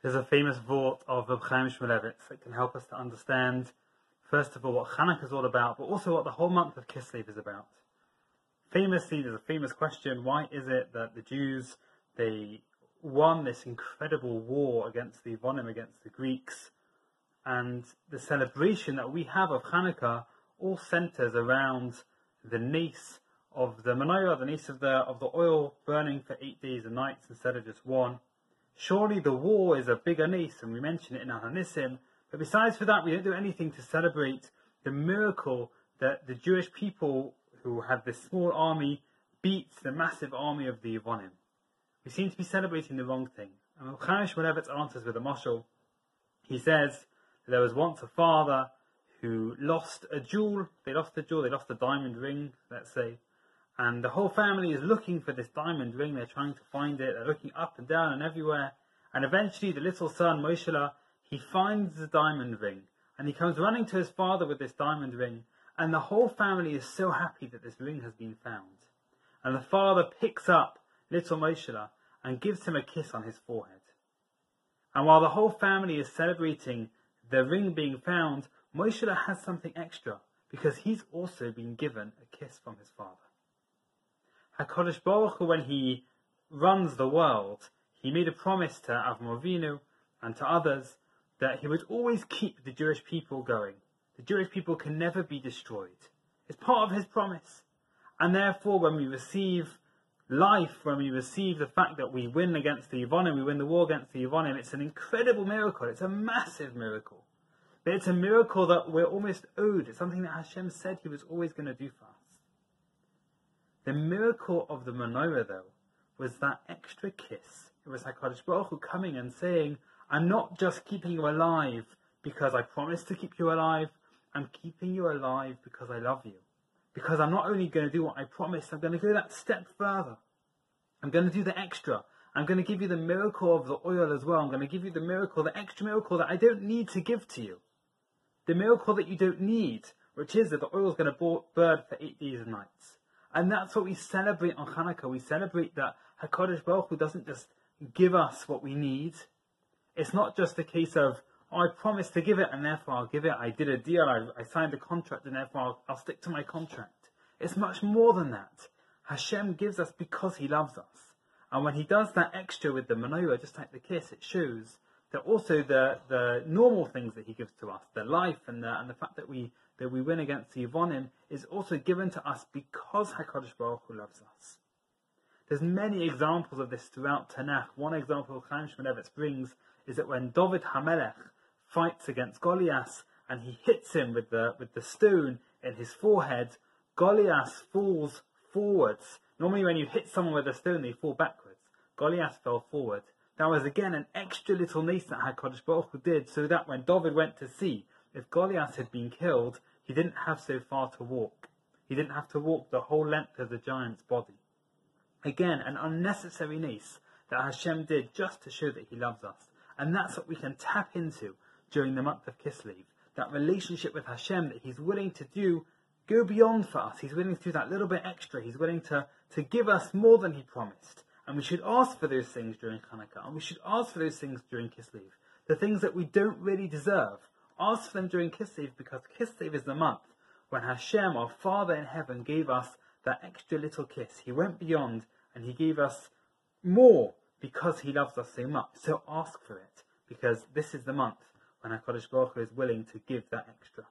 There's a famous vort of Rabbi Benjy that can help us to understand, first of all, what Hanukkah is all about, but also what the whole month of Kislev is about. Famously, there's a famous question: why is it that the Jews, they won this incredible war against the Avonim, against the Greeks, and the celebration that we have of Hanukkah all centers around the nace of the menorah, the nace of the oil burning for 8 days and nights instead of just one. Surely the war is a bigger nace, and we mention it in our Hanissim, but besides for that, we don't do anything to celebrate the miracle that the Jewish people who had this small army beats the massive army of the Avonim. We seem to be celebrating the wrong thing. And Rabbi Benjy answers with a mashal. He says that there was once a father who lost a jewel. They lost a diamond ring, let's say. And the whole family is looking for this diamond ring. They're trying to find it. They're looking up and down and everywhere. And eventually the little son, Moshe, he finds the diamond ring. And he comes running to his father with this diamond ring. And the whole family is so happy that this ring has been found. And the father picks up little Moshe and gives him a kiss on his forehead. And while the whole family is celebrating the ring being found, Moshe has something extra, because he's also been given a kiss from his father. HaKadosh Baruch Hu, when he runs the world, he made a promise to Avram Avinu and to others that he would always keep the Jewish people going. The Jewish people can never be destroyed. It's part of his promise. And therefore, when we receive life, when we receive the fact that we win against the Avonim, we win the war against the Avonim, it's an incredible miracle. It's a massive miracle. But it's a miracle that we're almost owed. It's something that Hashem said he was always going to do for us. The miracle of the menorah, though, was that extra kiss. It was HaKadosh Baruch Hu coming and saying, I'm not just keeping you alive because I promised to keep you alive. I'm keeping you alive because I love you. Because I'm not only going to do what I promised, I'm going to go that step further. I'm going to do the extra. I'm going to give you the miracle of the oil as well. I'm going to give you the miracle, the extra miracle that I don't need to give to you. The miracle that you don't need, which is that the oil is going to burn for 8 days and nights. And that's what we celebrate on Hanukkah. We celebrate that HaKadosh Baruch Hu doesn't just give us what we need. It's not just a case of, oh, I promised to give it and therefore I'll give it. I did a deal, I signed a contract and therefore I'll stick to my contract. It's much more than that. Hashem gives us because he loves us. And when he does that extra with the menorah, just like the kiss, it shows that also the normal things that he gives to us, the life and the fact that we win against the Avonim, is also given to us because HaKadosh Baruch Hu loves us. There's many examples of this throughout Tanakh. One example Chaim Shmulevitz brings is that when David HaMelech fights against Goliath and he hits him with the stone in his forehead, Goliath falls forwards. Normally when you hit someone with a stone, they fall backwards. Goliath fell forward. That was again an extra little nace that HaKadosh Baruch Hu did, so that when David went to see if Goliath had been killed, he didn't have so far to walk. He didn't have to walk the whole length of the giant's body. Again, an unnecessary nace that Hashem did just to show that he loves us. And that's what we can tap into during the month of Kislev. That relationship with Hashem that he's willing to go beyond for us. He's willing to do that little bit extra. He's willing to give us more than he promised. And we should ask for those things during Hanukkah. And we should ask for those things during Kislev. The things that we don't really deserve. Ask for them during Kislev, because Kislev is the month when Hashem, our Father in heaven, gave us that extra little kiss. He went beyond and he gave us more because he loves us so much. So ask for it, because this is the month when HaKadosh Baruch Hu is willing to give that extra.